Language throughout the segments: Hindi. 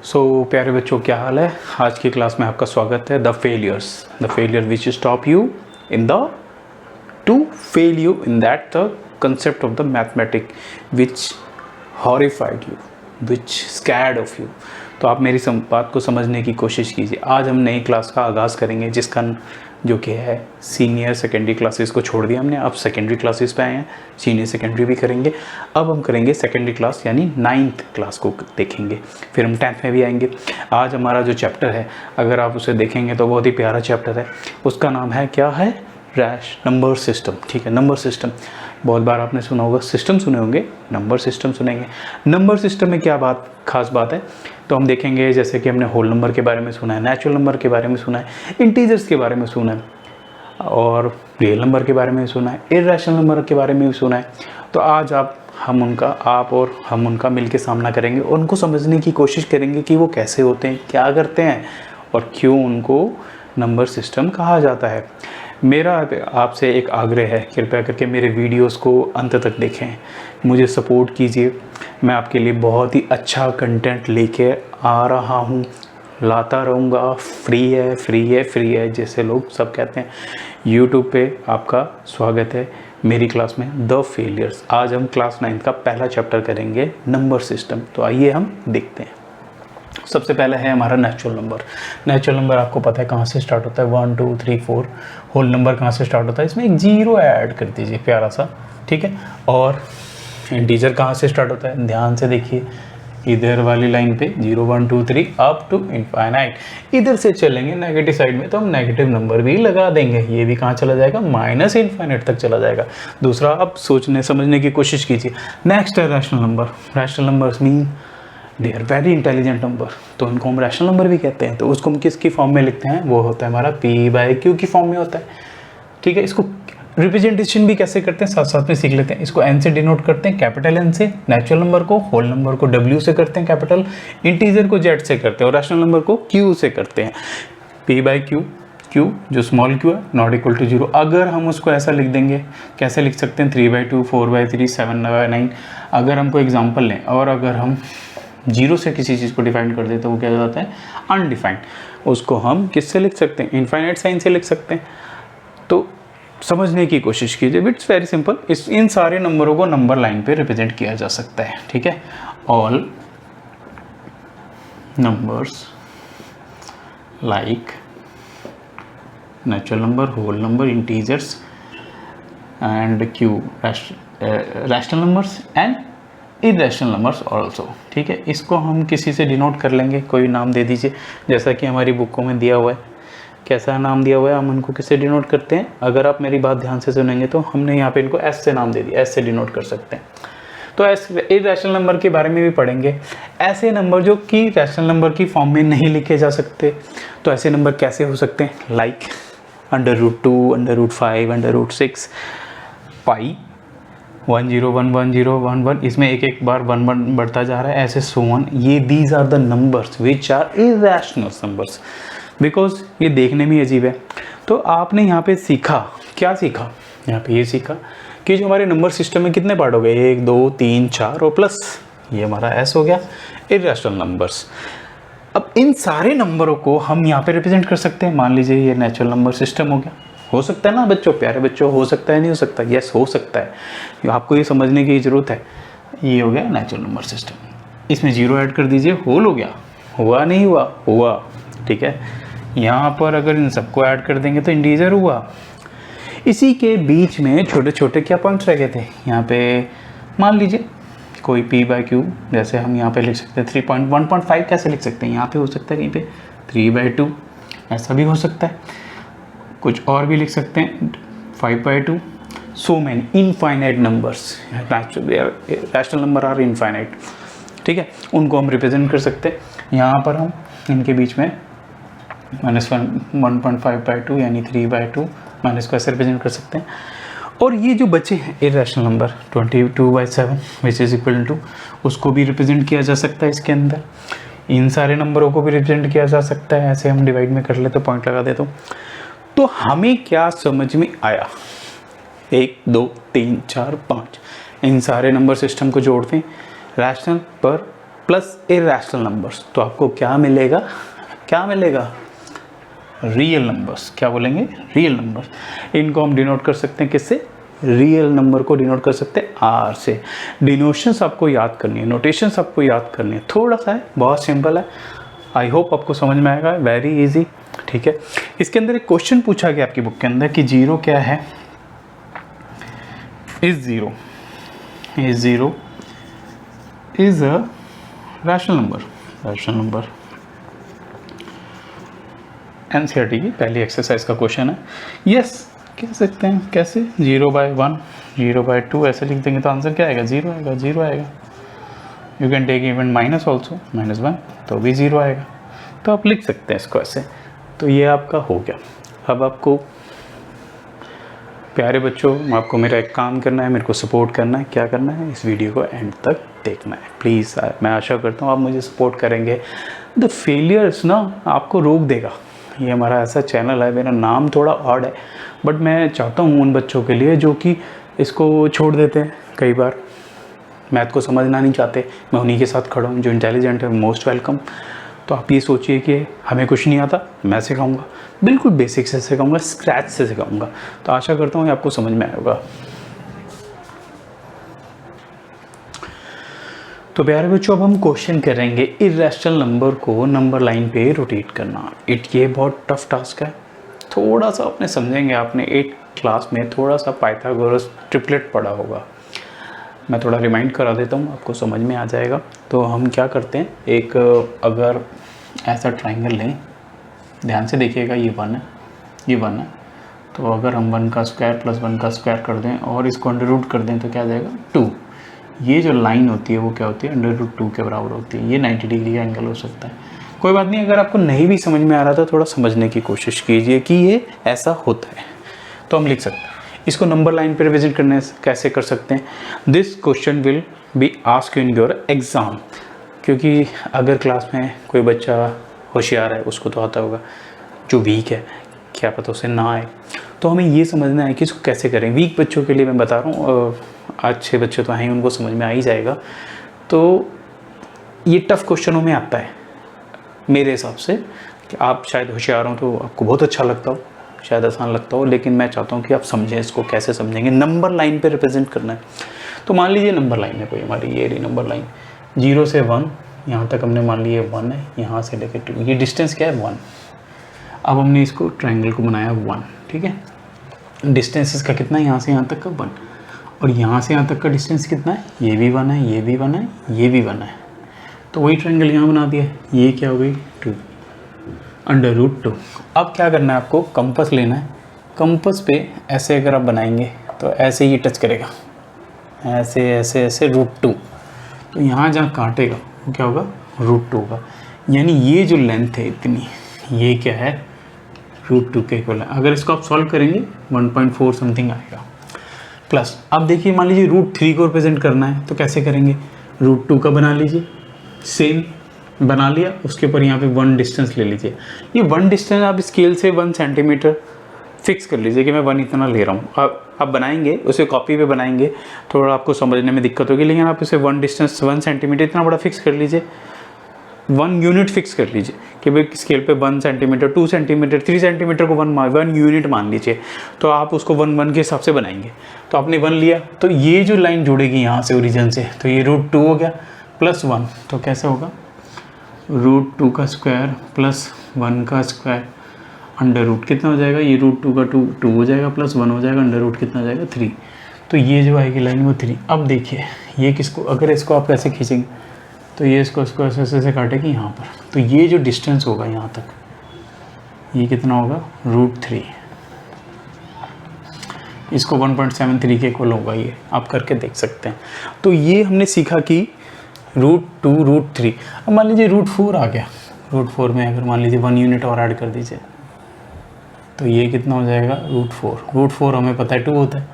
प्यारे बच्चों, क्या हाल है। आज की क्लास में आपका स्वागत है। The failure which stop you in the two fail you in that the concept of the mathematic which horrified you, which scared of you. तो आप मेरी बात को समझने की कोशिश कीजिए। आज हम नई क्लास का आगाज़ करेंगे, जिसका जो कि है सीनियर सेकेंडरी क्लासेस को छोड़ दिया हमने, अब सेकेंडरी क्लासेस पे आए हैं। सीनियर सेकेंडरी भी करेंगे, अब हम करेंगे सेकेंडरी क्लास यानी 9th क्लास को देखेंगे, फिर हम 10th में भी आएंगे। आज हमारा जो चैप्टर है, अगर आप उसे देखेंगे तो बहुत ही प्यारा चैप्टर है। उसका नाम है क्या है? Rash number system. ठीक है, नंबर सिस्टम बहुत बार आपने सुना होगा, सिस्टम सुने होंगे, नंबर सिस्टम सुनेंगे। नंबर सिस्टम में क्या खास बात है तो हम देखेंगे। जैसे कि हमने होल नंबर के बारे में सुना है, नेचुरल नंबर के बारे में सुना है, इंटीजर्स के बारे में सुना है और रियल नंबर के बारे में सुना है, इर्रेशनल नंबर के बारे में भी सुना है। तो आज आप और हम उनका मिलकर सामना करेंगे और उनको समझने की कोशिश करेंगे कि वो कैसे होते हैं, क्या करते हैं और क्यों उनको नंबर सिस्टम कहा जाता है। मेरा आपसे एक आग्रह है, कृपया करके मेरे वीडियोस को अंत तक देखें, मुझे सपोर्ट कीजिए। मैं आपके लिए बहुत ही अच्छा कंटेंट लेके आ रहा हूँ, लाता रहूँगा। फ्री है जैसे लोग सब कहते हैं। यूट्यूब पे आपका स्वागत है मेरी क्लास में द फेलियर्स। आज हम क्लास 9 का पहला चैप्टर करेंगे, नंबर सिस्टम। तो आइए हम देखते हैं। सबसे पहले है हमारा नेचुरल नंबर। नेचुरल नंबर आपको पता है कहाँ से स्टार्ट होता है, 1 2 3 4। होल नंबर कहाँ से स्टार्ट होता है, इसमें एक जीरो ऐड कर दीजिए प्यारा सा, ठीक है। और इंटीजर कहाँ से स्टार्ट होता है, ध्यान से देखिए, इधर वाली लाइन पे 0 1 2 3 अप टू इनफाइनाइट। इधर से चलेंगे नेगेटिव साइड में तो हम नेगेटिव नंबर भी लगा देंगे। ये भी कहाँ चला जाएगा, माइनस इनफाइनाइट तक चला जाएगा। दूसरा, अब सोचने समझने की कोशिश कीजिए। नेक्स्ट है rational number. Rational numbers mean they are very intelligent number, तो उनको हम रैशनल नंबर भी कहते हैं। तो उसको हम किसकी फॉर्म में लिखते हैं, वो होता है हमारा p/q की फॉर्म में होता है, ठीक है। इसको रिप्रेजेंटेशन भी कैसे करते हैं साथ साथ में सीख लेते हैं। इसको n से डिनोट करते हैं, कैपिटल N से। नेचुरल नंबर को, होल नंबर को w से करते हैं कैपिटल, इंटीजर को z से करते हैं और रैशनल नंबर को q से करते हैं। p/q, q जो स्मॉल q है नॉट इक्वल टू 0। अगर हम उसको ऐसा लिख देंगे, कैसे लिख सकते हैं, 3/2 4/3 7/9। अगर हमको एग्जाम्पल लें और अगर हम 0 से किसी चीज़ को डिफाइन कर दे तो वो क्या जाता है, अनडिफाइंड। उसको हम किससे लिख सकते हैं, इनफाइनाइट साइन से लिख सकते हैं। तो समझने की कोशिश कीजिए, इट्स वेरी सिंपल। इन सारे नंबरों को नंबर लाइन पे रिप्रेजेंट किया जा सकता है, ठीक है। All numbers like natural number, whole number, integers and Q, rational numbers and irrational numbers also, ठीक है। इसको हम किसी से डिनोट कर लेंगे, कोई नाम दे दीजिए, जैसा कि हमारी बुकों में दिया हुआ है। कैसा नाम दिया हुआ है, हम उनको किससे डिनोट करते हैं। अगर आप मेरी बात ध्यान से सुनेंगे तो हमने यहाँ पे इनको एस से नाम दे दिया, एस से डिनोट कर सकते हैं। तो एस इरेशनल नंबर के बारे में भी पढ़ेंगे। ऐसे नंबर जो कि रैशनल नंबर की फॉर्म में नहीं लिखे जा सकते, तो ऐसे नंबर कैसे हो सकते हैं, लाइक √2 √5 √6 पाई 1 0 1 1 0 1 1। इसमें एक बार 1 1 बढ़ता जा रहा है, ऐसे सो ऑन। ये these are the numbers which are irrational numbers, because ये देखने में अजीब है। तो आपने यहाँ पे सीखा, क्या सीखा, यहाँ पे ये सीखा कि जो हमारे नंबर सिस्टम में कितने पार्ट हो गए, 1 2 3 4 और प्लस ये हमारा एस हो गया, इरेशनल नंबर्स। अब इन सारे नंबरों को हम यहाँ पे रिप्रेजेंट कर सकते हैं। मान लीजिए ये नेचुरल नंबर सिस्टम हो गया, हो सकता है ना बच्चों, प्यारे बच्चों, हो सकता है नहीं हो सकता, यस हो सकता है। आपको ये समझने की ज़रूरत है। ये हो गया नेचुरल नंबर सिस्टम, इसमें 0 ऐड कर दीजिए, होल हो गया, हुआ नहीं हुआ, हुआ, ठीक है। यहाँ पर अगर इन सबको ऐड कर देंगे तो इंटीजर हुआ। इसी के बीच में छोटे छोटे क्या पॉइंट्स रह गए थे, यहाँ पे मान लीजिए कोई p/q, जैसे हम यहाँ पे लिख सकते हैं 3.1.5 कैसे लिख सकते हैं, यहाँ पे हो सकता है कहीं पे 3/2, ऐसा भी हो सकता है। कुछ और भी लिख सकते हैं 5/2। So many infinite numbers, rational number are infinite, ठीक है। उनको हम रिप्रेजेंट कर सकते हैं। यहाँ पर हम इनके बीच में -1.5/2 यानी 3/2 माइनस को ऐसे रिप्रेजेंट कर सकते हैं। और ये जो बचे हैं irrational number 22/7 which is equal to, उसको भी रिप्रेजेंट किया जा सकता है इसके अंदर। इन सारे नंबरों को भी रिप्रेजेंट किया जा सकता है। ऐसे हम डिवाइड में कर लेते, पॉइंट लगा देते। तो हमें क्या समझ में आया, 1 2 3 4 5 इन सारे नंबर सिस्टम को जोड़ते हैं। रैशनल पर प्लस इरेशनल नंबर्स, तो आपको क्या मिलेगा, क्या मिलेगा, रियल नंबर्स। क्या बोलेंगे, रियल नंबर्स। इनको हम डिनोट कर सकते हैं किससे, रियल नंबर को डिनोट कर सकते हैं आर से। डिनोशंस आपको याद करनी है, नोटेशंस आपको याद करनी है, थोड़ा सा है, बहुत सिंपल है। आई होप आपको समझ में आएगा, वेरी इजी, ठीक है। इसके अंदर एक क्वेश्चन पूछा गया आपकी बुक के अंदर कि जीरो क्या है, is zero is a rational number. NCERT की पहली एक्सरसाइज का क्वेश्चन है। यस कह सकते हैं, कैसे, 0/1 0/2 ऐसे लिख देंगे तो आंसर क्या आएगा, 0 आएगा। You can take even minus also, -1 तो भी 0 आएगा। तो आप लिख सकते हैं इसको ऐसे। तो ये आपका हो गया। अब आपको प्यारे बच्चों, आपको मेरा एक काम करना है, मेरे को सपोर्ट करना है। क्या करना है, इस वीडियो को एंड तक देखना है प्लीज़। मैं आशा करता हूँ आप मुझे सपोर्ट करेंगे। द फेलियर्स ना आपको रोक देगा। ये हमारा ऐसा चैनल है, मेरा नाम थोड़ा ऑड है, बट मैं चाहता हूँ उन बच्चों के लिए जो कि इसको छोड़ देते हैं, कई बार मैथ को समझना नहीं चाहते, मैं उन्हीं के साथ खड़ा हूँ। जो इंटेलिजेंट है मोस्ट वेलकम। तो आप ये सोचिए कि हमें कुछ नहीं आता, मैं सिखाऊंगा, बिल्कुल बेसिक से सिखाऊंगा, स्क्रैच से सिखाऊंगा। तो आशा करता हूँ ये आपको समझ में आएगा। तो प्यारे बच्चों, अब हम क्वेश्चन करेंगे इरेशनल नंबर को नंबर लाइन पे रोटेट करना। ये बहुत टफ टास्क है। थोड़ा सा अपने समझेंगे, आपने 8th क्लास में थोड़ा सा पाइथागोरस ट्रिपलेट पढ़ा होगा। मैं थोड़ा रिमाइंड करा देता हूँ, आपको समझ में आ जाएगा। तो हम क्या करते हैं, एक अगर ऐसा ट्राइंगल लें, ध्यान से देखिएगा, ये 1 है, ये 1 है। तो अगर हम 1 का स्क्वायर प्लस 1 का स्क्वायर कर दें और इसको अंडर रूट कर दें तो क्या आ जाएगा, 2। ये जो लाइन होती है वो क्या होती है, √2 के बराबर होती है। ये 90 डिग्री का एंगल हो सकता है। कोई बात नहीं, अगर आपको नहीं भी समझ में आ रहा था, थोड़ा समझने की कोशिश कीजिए कि ये ऐसा होता है। तो हम लिख सकते हैं इसको नंबर लाइन पे रिप्रेजेंट करने कैसे कर सकते हैं। This question will be asked in your exam, क्योंकि अगर क्लास में कोई बच्चा होशियार है उसको तो आता होगा, जो वीक है क्या पता उसे ना आए। तो हमें ये समझना है कि इसको कैसे करें। वीक बच्चों के लिए मैं बता रहा हूँ, अच्छे बच्चे तो हैं, उनको समझ में आ ही जाएगा। तो ये टफ़ क्वेश्चनों में आता है मेरे हिसाब से। कि आप शायद होशियार हों तो आपको बहुत अच्छा लगता हो, शायद आसान लगता हो, लेकिन मैं चाहता हूँ कि आप समझें इसको। कैसे समझेंगे, नंबर लाइन पे रिप्रेजेंट करना है। तो मान लीजिए नंबर लाइन है कोई हमारी, ये रही नंबर लाइन, 0 से 1 यहाँ तक हमने मान लिया 1 है, यहाँ से लेकर 2, ये डिस्टेंस क्या है, 1। अब हमने इसको ट्रायंगल को बनाया 1, ठीक है। डिस्टेंस इसका कितना है, यहाँ से यहाँ तक का 1, और यहाँ से यहाँ तक का डिस्टेंस कितना है, ये भी 1 है, ये भी 1 है, ये भी 1 है। तो वही ट्रायंगल यहाँ बना दिया। ये क्या हो गई, 2 √2। अब क्या करना है आपको, कंपास लेना है। कंपास पे ऐसे अगर आप बनाएंगे तो ऐसे ही टच करेगा, ऐसे ऐसे ऐसे √2। तो यहाँ जहाँ काटेगा वो क्या होगा, √2 होगा। यानी ये जो लेंथ है इतनी, ये क्या है, √2 के इक्वल है। अगर इसको आप सॉल्व करेंगे 1.4 समथिंग आएगा। प्लस अब देखिए, मान लीजिए √3 को रिप्रेजेंट करना है तो कैसे करेंगे, √2 का बना लीजिए, सेम बना लिया, उसके ऊपर यहाँ पे 1 डिस्टेंस ले लीजिए। ये 1 डिस्टेंस आप स्केल से 1 सेंटीमीटर फिक्स कर लीजिए कि मैं 1 इतना ले रहा हूँ। आप बनाएंगे उसे कॉपी पे बनाएंगे, थोड़ा आपको समझने में दिक्कत होगी, लेकिन आप इसे 1 डिस्टेंस 1 सेंटीमीटर इतना बड़ा फिक्स कर लीजिए। 1 यूनिट फिक्स कर लीजिए कि भाई स्केल पे 1 सेंटीमीटर, 2 सेंटीमीटर, 3 सेंटीमीटर को 1 यूनिट मान लीजिए। तो आप उसको 1 के हिसाब से बनाएंगे। तो आपने 1 लिया, तो ये जो लाइन जुड़ेगी यहाँ से ओरिजिन से, तो ये √2 हो गया प्लस 1। तो कैसे होगा, √2 का स्क्वायर प्लस 1 का स्क्वायर अंडर रूट कितना हो जाएगा, ये √2 का 2 हो जाएगा प्लस 1 हो जाएगा, अंडर रूट कितना हो जाएगा, 3। तो ये जो आएगी लाइन वो 3। अब देखिए ये किसको, अगर इसको आप ऐसे खींचेंगे तो ये इसको ऐसे ऐसे काटेगी यहाँ पर। तो ये जो डिस्टेंस होगा यहाँ तक, ये कितना होगा, √3। इसको 1.73 के इक्वल होगा, ये आप करके देख सकते हैं। तो ये हमने सीखा कि √2 √3। अब मान लीजिए √4 आ गया, √4 में अगर मान लीजिए 1 यूनिट और ऐड कर दीजिए तो ये कितना हो जाएगा, √4 हमें पता है 2 होता है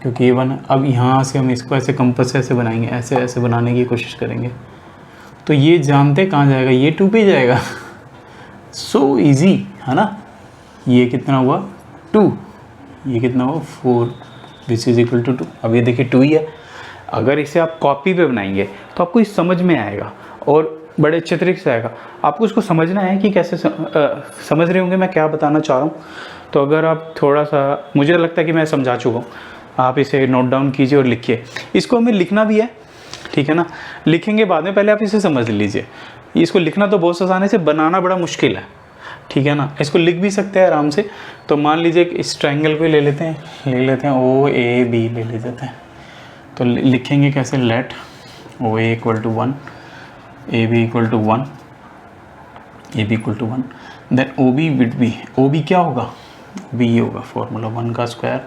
क्योंकि ये 1। अब यहाँ से हम इसको ऐसे कंपास ऐसे बनाएंगे, ऐसे ऐसे बनाने की कोशिश करेंगे तो ये जानते कहाँ जाएगा, ये 2 पे जाएगा। सो इजी है ना। ये कितना हुआ, 2, ये कितना हुआ, 4, दिस इज इक्वल टू 2। अब ये देखिए 2 ही है। अगर इसे आप कॉपी पे बनाएंगे तो आपको इस समझ में आएगा और बड़े अच्छे तरीके से आएगा। आपको इसको समझना है कि कैसे समझ रहे होंगे मैं क्या बताना चाह रहा हूँ। तो अगर आप थोड़ा सा, मुझे लगता है कि मैं समझा चुका हूँ, आप इसे नोट डाउन कीजिए और लिखिए। इसको हमें लिखना भी है, ठीक है ना, लिखेंगे बाद में, पहले आप इसे समझ लीजिए। इसको लिखना तो बहुत आसान है, इसे बनाना बड़ा मुश्किल है, ठीक है ना। इसको लिख भी सकते हैं आराम से। तो मान लीजिए इस ट्रायंगल को ले लेते हैं OAB ले लेते हैं। तो लिखेंगे कैसे, let OA equal to 1, AB equal to 1, AB equal to 1, then OB with B, OB क्या होगा, OB ये होगा फॉर्मूला 1 का स्क्वायर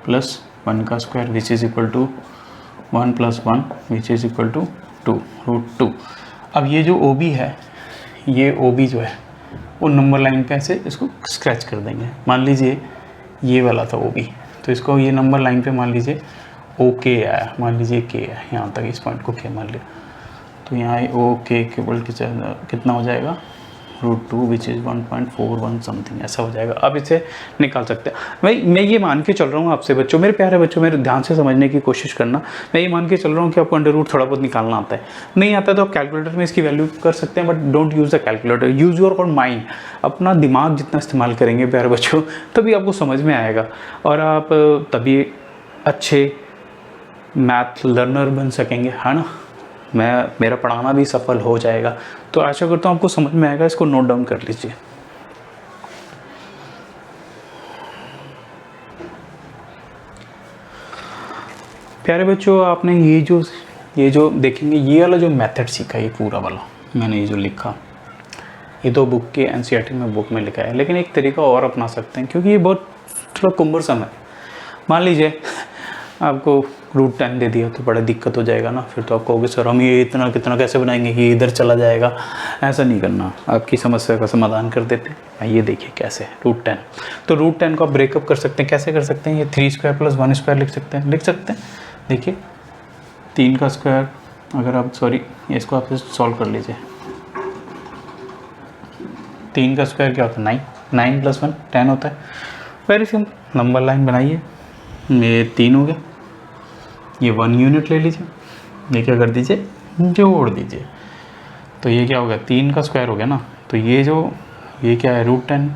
प्लस 1 का square which is equal to 1 plus 1 which is equal to 2 √2। अब ये जो OB है, ये OB जो है वो नंबर लाइन पे ऐसे इसको स्क्रैच कर देंगे। मान लीजिए ये वाला था OB, तो इसको ये नंबर लाइन पे मान लीजिए OK आया, मान लीजिए K है, यहाँ तक इस पॉइंट को K मान लिया। तो यहाँ OK केवल कितना हो जाएगा, √2 विच इज़ 1.41 समथिंग ऐसा हो जाएगा। आप इसे निकाल सकते हैं। भाई मैं ये मान के चल रहा हूँ आपसे बच्चों, मेरे प्यारे बच्चों, मेरे ध्यान से समझने की कोशिश करना। मैं ये मान के चल रहा हूँ कि आपको अंडर रूट थोड़ा बहुत निकालना आता है। नहीं आता तो आप कैलकुलेटर में इसकी वैल्यू कर सकते हैं, but don't use the calculator, use your mind. अपना दिमाग जितना इस्तेमाल करेंगे प्यारे बच्चों, तभी आपको समझ में आएगा और आप तभी अच्छे मैथ लर्नर बन सकेंगे, है ना। मेरा पढ़ाना भी सफल हो जाएगा। तो आशा करता हूँ आपको समझ में आएगा। इसको नोट डाउन कर लीजिए। प्यारे बच्चों, आपने ये जो देखेंगे, ये वाला जो मेथड सीखा, ये पूरा वाला मैंने ये जो लिखा, ये तो बुक के NCERT में बुक में लिखा है, लेकिन एक तरीका और अपना सकते हैं क्योंकि ये बहुत थोड़ा कुंभरसम है। मान लीजिए आपको √10 दे दिया तो बड़ा दिक्कत हो जाएगा ना। फिर तो आप कहोगे सर हम ये इतना कितना कैसे बनाएंगे, ये इधर चला जाएगा। ऐसा नहीं करना, आपकी समस्या का समाधान कर देते हैं। ये देखिए कैसे √10, तो √10 को आप ब्रेकअप कर सकते हैं। कैसे कर सकते हैं, ये 3 स्क्वायर प्लस 1 स्क्वायर लिख सकते हैं। देखिए 3 का स्क्वायर, अगर आप इसको आप सॉल्व कर लीजिए। 3 का स्क्वायर क्या होता है, 9 प्लस 1 10 होता है। वेरी सिंपल, नंबर लाइन बनाइए। ये 3 हो गया, ये 1 यूनिट ले लीजिए, ये क्या कर दीजिए, जोड़ दीजिए। तो ये क्या हो गया, 3 का स्क्वायर हो गया ना। तो ये क्या है, √10।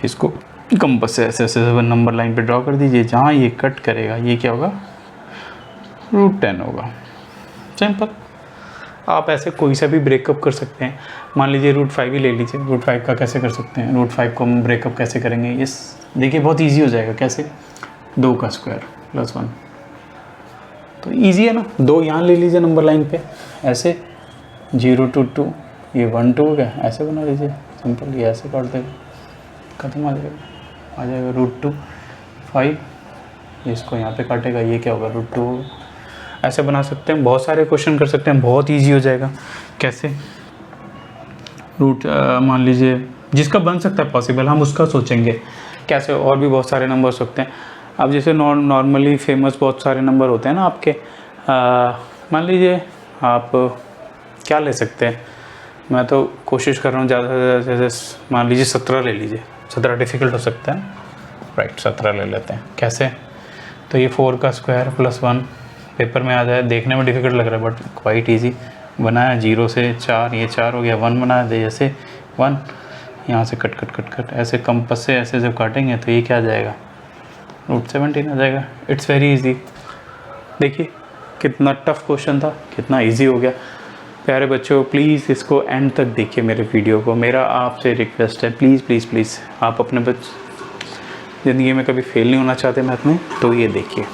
इसको कंपास से ऐसे नंबर लाइन पे ड्रॉ कर दीजिए। जहाँ ये कट करेगा ये क्या होगा, √10 होगा। सिंपल। आप ऐसे कोई सा भी ब्रेकअप कर सकते हैं। मान लीजिए √5 ही ले लीजिए। √5 का कैसे कर सकते हैं, √5 को हम ब्रेकअप कैसे करेंगे, ये देखिए बहुत ईजी हो जाएगा। कैसे, 2 का स्क्वायर प्लस 1, तो ईजी है ना। 2 यहाँ ले लीजिए नंबर लाइन पे, ऐसे 0 to 2, ये 1 2 हो गया, ऐसे बना लीजिए सिंपल। ये ऐसे काट देगा, खत्म आ जाएगा √2 5, इसको यहाँ पे काटेगा, ये क्या होगा, √2। ऐसे बना सकते हैं, बहुत सारे क्वेश्चन कर सकते हैं, बहुत ईजी हो जाएगा। कैसे, मान लीजिए जिसका बन सकता है पॉसिबल, हम उसका सोचेंगे कैसे। और भी बहुत सारे नंबर सकते हैं। अब जैसे नॉर्मली फेमस बहुत सारे नंबर होते हैं ना आपके, मान लीजिए आप क्या ले सकते हैं, मैं तो कोशिश कर रहा हूँ ज़्यादा से जैसे मान लीजिए 17 ले लीजिए। 17 डिफ़िकल्ट हो सकता है, राइट, 17 ले लेते हैं। कैसे, तो ये 4 का स्क्वायर प्लस 1 पेपर में आ जाए, देखने में डिफ़िकल्ट लग रहा है बट क्वाइट ईजी। बनाया 0 से 4, ये 4 हो गया, 1 बनाया दे, जैसे 1 यहाँ से कट ऐसे कंपास से ऐसे जब काटेंगे तो ये क्या आ जाएगा, √17 आ जाएगा। It's very easy. देखिए कितना टफ क्वेश्चन था, कितना इजी हो गया। प्यारे बच्चों, प्लीज़ इसको एंड तक देखिए मेरे वीडियो को। मेरा आपसे रिक्वेस्ट है, प्लीज़ आप अपने ज़िंदगी में कभी फेल नहीं होना चाहते मैथ में, तो ये देखिए।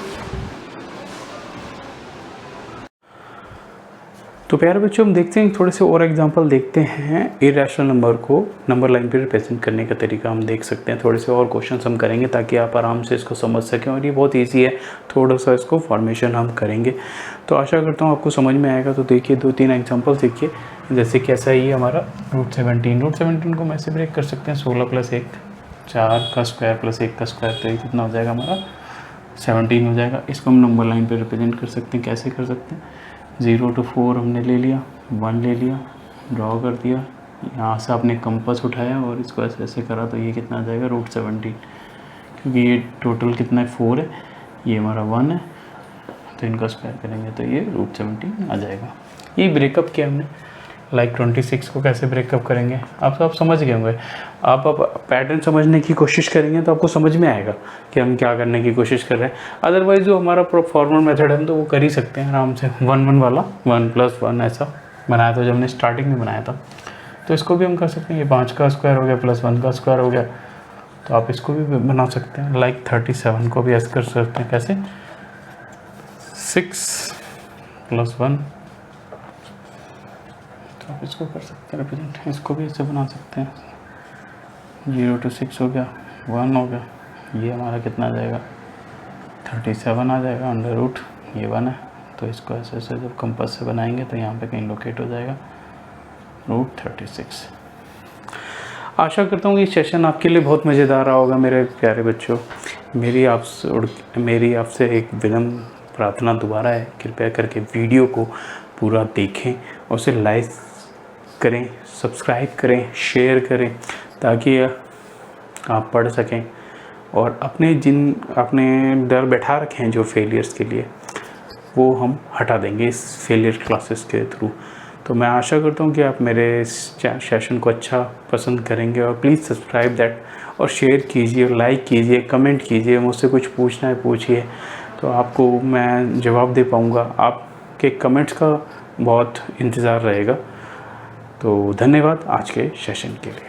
तो प्यारे बच्चों, हम देखते हैं थोड़े से और एग्जांपल देखते हैं। इरेशनल नंबर को नंबर लाइन पे रिप्रेजेंट करने का तरीका हम देख सकते हैं। थोड़े से और क्वेश्चंस हम करेंगे ताकि आप आराम से इसको समझ सकें, और ये बहुत इजी है। थोड़ा सा इसको फॉर्मेशन हम करेंगे, तो आशा करता हूँ आपको समझ में आएगा। तो देखिए 2-3 एग्जाम्पल्स देखिए। जैसे कैसा ही हमारा √17 को हम ऐसे ब्रेक कर सकते हैं। 16 + 1 4 का स्क्वायर प्लस 1 का स्क्वायर, तो ये कितना हो जाएगा हमारा, 17 हो जाएगा। इसको हम नंबर लाइन पर रिप्रेजेंट कर सकते हैं। कैसे कर सकते हैं, 0 to 4 हमने ले लिया, 1 ले लिया, ड्रॉ कर दिया, यहाँ से आपने कंपास उठाया और इसको ऐसे ऐसे करा, तो ये कितना आ जाएगा, √17। क्योंकि ये टोटल कितना है, 4 है, ये हमारा 1 है, तो इनका स्क्वायर करेंगे तो ये √17 आ जाएगा। ये ब्रेकअप किया हमने। लाइक 26 को कैसे ब्रेकअप करेंगे, आप सब समझ गए होंगे। आप अब पैटर्न समझने की कोशिश करेंगे तो आपको समझ में आएगा कि हम क्या करने की कोशिश कर रहे हैं। अदरवाइज़ जो हमारा फॉर्मल मेथड है हम तो वो कर ही सकते हैं आराम से, 1 1 वाला 1+1 ऐसा बनाया था जब हमने स्टार्टिंग में बनाया था। तो इसको भी हम कर सकते हैं, ये 5 का स्क्वायर हो गया प्लस 1 का स्क्वायर हो गया, तो आप इसको भी बना सकते हैं। लाइक 37 को भी ऐसे कर सकते हैं, कैसे 6 + 1, तो आप इसको कर सकते हैं रिप्रेजेंट, इसको भी ऐसे बना सकते हैं। 0 to 6 हो गया, 1 हो गया, ये हमारा कितना आ जाएगा 37 आ जाएगा, अंडर रूट ये 1 है, तो इसको ऐसे ऐसे जब कंपास से बनाएंगे तो यहाँ पे कहीं लोकेट हो जाएगा √36। आशा करता हूँ ये सेशन आपके लिए बहुत मज़ेदार रहा होगा मेरे प्यारे बच्चों। मेरी आपसे एक विनम्र प्रार्थना दोबारा है, कृपया करके वीडियो को पूरा देखें, उसे लाइक करें, सब्सक्राइब करें, शेयर करें, ताकि आप पढ़ सकें और अपने डर बैठा रखे हैं जो फेलियर्स के लिए, वो हम हटा देंगे इस फेलियर क्लासेस के थ्रू। तो मैं आशा करता हूँ कि आप मेरे इस सेशन को अच्छा पसंद करेंगे और प्लीज़ सब्सक्राइब दैट और शेयर कीजिए, लाइक कीजिए, कमेंट कीजिए, मुझसे कुछ पूछना है पूछिए, तो आपको मैं जवाब दे पाऊँगा। आपके कमेंट्स का बहुत इंतज़ार रहेगा। तो धन्यवाद आज के सेशन के लिए।